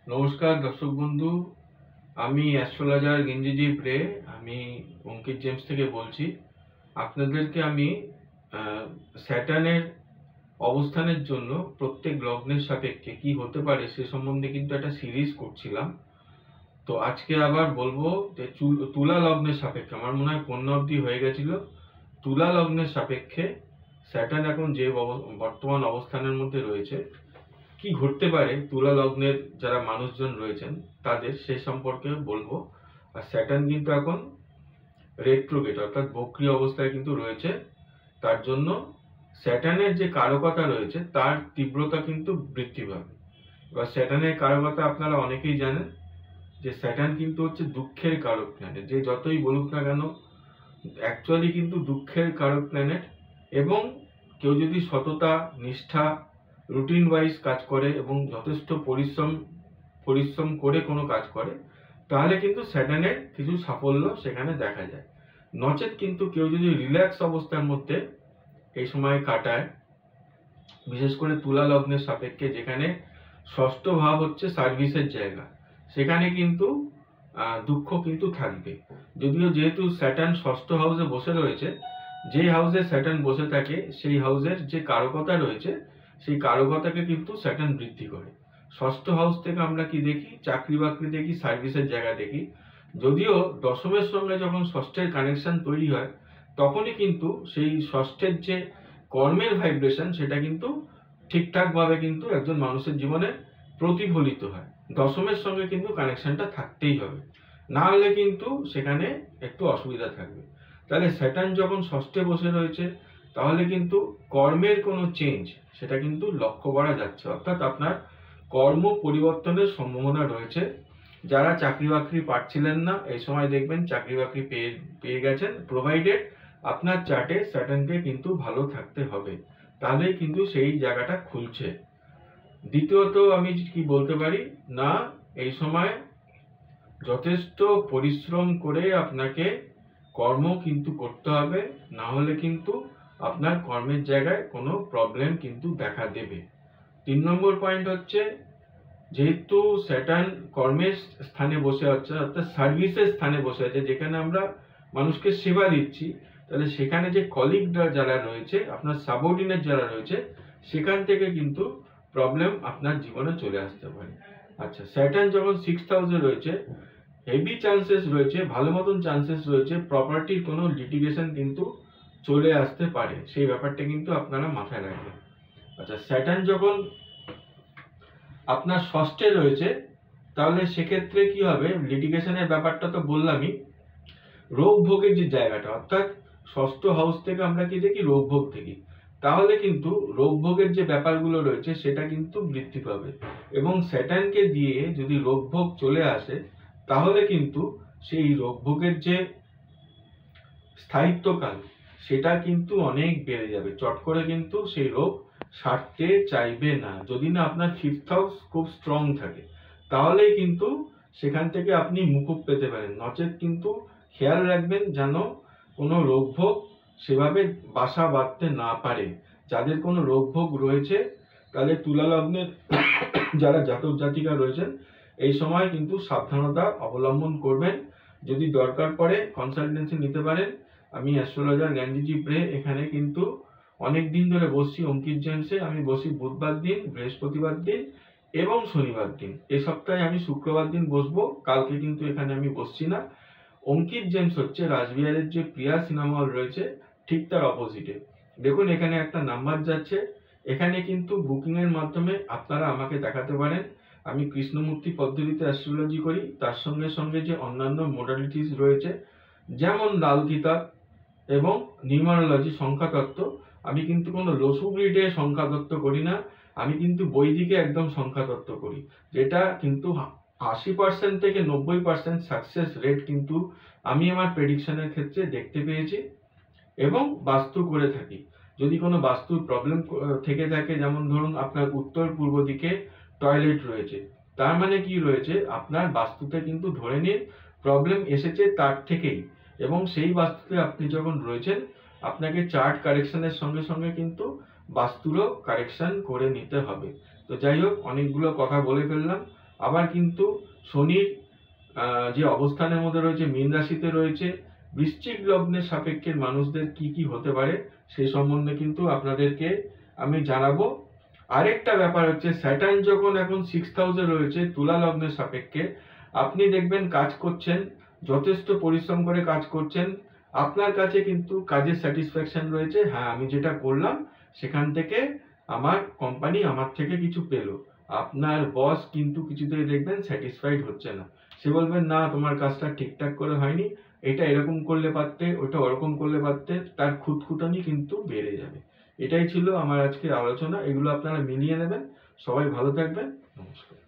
নমস্কার দর্শক বন্ধু, আমি অ্যাস্ট্রোলজার গেঞ্জিজিৎ রে। আমি অঙ্কিত জেমস থেকে বলছি। আপনাদেরকে আমি স্যাটার্নের অবস্থানের জন্য প্রত্যেক লগ্নের সাপেক্ষে কি হতে পারে সে সম্বন্ধে কিন্তু একটা সিরিজ করছিলাম। তো আজকে আবার বলবো যে তুলা লগ্নের সাপেক্ষে, আমার মনে হয় কন্যা অবধি হয়ে গেছিল, তুলা লগ্নের সাপেক্ষে স্যাটার্ন এখন যে বর্তমান অবস্থানের মধ্যে রয়েছে কি ঘটতে পারে তুলা লগ্নের যারা মানুষজন রয়েছেন তাদের সে সম্পর্কে বলবো। আর স্যাটার্ন কিন্তু এখন রেট্রোগেট অর্থাৎ বক্রী অবস্থায় কিন্তু রয়েছে। তার জন্য স্যাটার্নের যে কারকতা রয়েছে তার তীব্রতা কিন্তু বৃদ্ধি পাবে। এবার স্যাটার্নের কারকতা আপনারা অনেকেই জানেন যে স্যাটার্ন কিন্তু হচ্ছে দুঃখের কারক প্ল্যানেট। যে যতই বলুক না কেন অ্যাকচুয়ালি কিন্তু দুঃখের কারক প্ল্যানেট। এবং কেউ যদি সততা, নিষ্ঠা, রুটিন ওয়াইজ কাজ করে এবং যথেষ্ট পরিশ্রম করে কোনো কাজ করে, তাহলে কিন্তু স্যাটার্নের কিছু সাফল্য সেখানে দেখা যায়। নচেত কিন্তু কেউ যদি রিল্যাক্স অবস্থার মধ্যে এই সময় কাটায়, বিশেষ করে তুলা লগ্নের সাপেক্ষে যেখানে ষষ্ঠ ভাব হচ্ছে সার্ভিসের জায়গা, সেখানে কিন্তু দুঃখ কিন্তু থাকবে। যদিও যেহেতু স্যাটার্ন ষষ্ঠ হাউসে বসে রয়েছে, যে হাউসে স্যাটার্ন বসে থাকে সেই হাউসের যে কারকতা রয়েছে সেই কারকতাকে কিন্তু স্যাটার্ন বৃদ্ধি করে। ষষ্ঠ হাউস থেকে আমরা কি দেখি? চাকরি বাকরি দেখি, সার্ভিসের জায়গা দেখি। যদিও দশমের সঙ্গে যখন ষষ্ঠের কানেকশন তৈরি হয় তখনই কিন্তু সেই ষষ্ঠের যে কর্মের ভাইব্রেশন সেটা কিন্তু ঠিকঠাক ভাবে কিন্তু একজন মানুষের জীবনে প্রতিফলিত হয়। দশমের সঙ্গে কিন্তু কানেকশনটা থাকতেই হবে, না হলে কিন্তু সেখানে একটু অসুবিধা থাকবে। তাহলে স্যাটার্ন যখন ষষ্ঠে বসে রয়েছে তাহলে কিন্তু কর্মের কোনো চেঞ্জ সেটা কিন্তু লক্ষ্য করা যাচ্ছে, অর্থাৎ আপনার কর্ম পরিবর্তনের সম্ভাবনা রয়েছে। যারা চাকরি বাকরি পাচ্ছিলেন না এই সময় দেখবেন চাকরি বাকরি পেয়ে গেছেন, প্রোভাইডেড আপনার চার্টে স্যাটার্নকে কিন্তু ভালো থাকতে হবে, তাহলেই কিন্তু সেই জায়গাটা খুলছে। দ্বিতীয়ত আমি কি বলতে পারি না, এই সময় যথেষ্ট পরিশ্রম করে আপনাকে কর্ম কিন্তু করতে হবে, না হলে কিন্তু আপনার কর্মের জায়গায় কোনো প্রবলেম কিন্তু দেখা দেবে। 3 নম্বর পয়েন্ট হচ্ছে, যেহেতু স্যাটার্ন কর্মের স্থানে বসে আছে অর্থাৎ সার্ভিসের স্থানে বসে আছে, যেখানে আমরা মানুষকে সেবা দিচ্ছি, তাহলে সেখানে যে কলিগরা যারা রয়েছে, আপনার সাবঅর্ডিনেট যারা রয়েছে, সেখান থেকে কিন্তু প্রবলেম আপনার জীবনে চলে আসতে পারে। আচ্ছা, স্যাটার্ন যখন 6th হাউসে রয়েছে, হেভি চান্সেস রয়েছে, ভালো মতন চান্সেস রয়েছে প্রপার্টির কোনো লিটিগেশন কিন্তু চলে আসতে পারে, সেই ব্যাপারটা কিন্তু আপনারা মাথায় রাখবেন। আচ্ছা, স্যাটার্ন যখন আপনার ষষ্ঠে রয়েছে তাহলে সেক্ষেত্রে কি হবে? লিটিগেশনের ব্যাপারটা তো বললামই, রোগ ভোগের যে জায়গাটা, অর্থাৎ ষষ্ঠ হাউস থেকে আমরা কি দেখি? রোগ ভোগ দেখি। তাহলে কিন্তু রোগ ভোগের যে ব্যাপারগুলো রয়েছে সেটা কিন্তু বৃদ্ধি পাবে। এবং স্যাটার্নকে দিয়ে যদি রোগ ভোগ চলে আসে তাহলে কিন্তু সেই রোগ ভোগের যে স্থায়িত্বকাল সেটা কিন্তু অনেক বেড়ে যাবে। চট করে কিন্তু সেই রোগ সারতে চাইবে না। যদি না আপনার 5th হাউস খুব স্ট্রং থাকে তাহলেই কিন্তু সেখান থেকে আপনি মুকুব পেতে পারেন। নচেত কিন্তু খেয়াল রাখবেন যেন কোনো রোগ ভোগ সেভাবে বাসা বাঁধতে না পারে। যাদের কোনো রোগ ভোগ রয়েছে তাদের তুলা লগ্নের যারা জাতক জাতিকা রয়েছেন এই সময় কিন্তু সাবধানতা অবলম্বন করবেন। যদি দরকার পড়ে কনসালটেন্সি নিতে পারেন। আমি অ্যাস্ট্রোলজার জ্ঞানজিৎ রে এখানে কিন্তু অনেক দিন ধরে বসছি অঙ্কিত জেমসে। আমি বসি বুধবার দিন, বৃহস্পতিবার দিন এবং শনিবার দিন। এই সপ্তাহে আমি শুক্রবার দিন বসবো, কালকে কিন্তু এখানে আমি বসছি না। অঙ্কিত জেমস হচ্ছে রাসবিহারের যে প্রিয়া সিনেমা হল রয়েছে ঠিক তার অপোজিটে। দেখুন এখানে একটা নাম্বার যাচ্ছে, এখানে কিন্তু বুকিং এর মাধ্যমে আপনারা আমাকে দেখাতে পারেন। আমি কৃষ্ণমূর্তি পদ্ধতিতে অ্যাস্ট্রোলজি করি, তার সঙ্গে সঙ্গে যে অন্যান্য মোডালিটিস রয়েছে যেমন লাল কিতাব এবং নিউমারোলজি সংখ্যাতত্ত্ব, আমি কিন্তু কোনো লসু গ্রিডে সংখ্যাতত্ত্ব করি না, আমি কিন্তু বৈদিকে একদম সংখ্যাতত্ত্ব করি, যেটা কিন্তু 80% থেকে 90% সাকসেস রেট কিন্তু আমি আমার প্রেডিকশনের ক্ষেত্রে দেখতে পেয়েছি এবং বাস্তু করে থাকি। যদি কোনো বাস্তুর প্রবলেম থেকে থাকে, যেমন ধরুন আপনার উত্তর পূর্ব দিকে টয়লেট রয়েছে, তার মানে কি রয়েছে? আপনার বাস্তুতে কিন্তু ধরে নিন প্রবলেম এসেছে তার থেকেই, এবং সেই বাস্তুতে আপনি যখন রয়েছেন আপনাকে চার্ট কারেকশনের সঙ্গে সঙ্গে কিন্তু বাস্তুরও কারেকশন করে নিতে হবে। তো যাই হোক, অনেকগুলো কথা বলে ফেললাম। আবার কিন্তু শনির যে অবস্থানের মধ্যে রয়েছে, মীন রাশিতে রয়েছে, বৃশ্চিক লগ্নের সাপেক্ষের মানুষদের কি কি হতে পারে সেই সম্বন্ধে কিন্তু আপনাদেরকে আমি জানাবো। আরেকটা ব্যাপার হচ্ছে, স্যাটার্ন যখন এখন 6th হাউসে রয়েছে তুলা লগ্নের সাপেক্ষে, আপনি দেখবেন কাজ করছেন, যথেষ্ট পরিশ্রম করে কাজ করছেন, আপনার কাছে কিন্তু কাজের স্যাটিসফ্যাকশন রয়েছে, হ্যাঁ আমি যেটা করলাম সেখান থেকে আমার কোম্পানি আমার থেকে কিছু পেলো। আপনার বস কিন্তু কিছুতেই দেখবেন স্যাটিসফাইড হচ্ছে না, সে বলবেন না তোমার কাজটা ঠিকঠাক করে হয়নি, এটা এরকম করলে পারতে, ওটা ওরকম করলে পারতে, তার খুঁতখুঁটানি কিন্তু বেড়ে যাবে। এটাই ছিল আমার আজকের আলোচনা, এগুলো আপনারা মিলিয়ে নেবেন। সবাই ভালো থাকবেন, নমস্কার।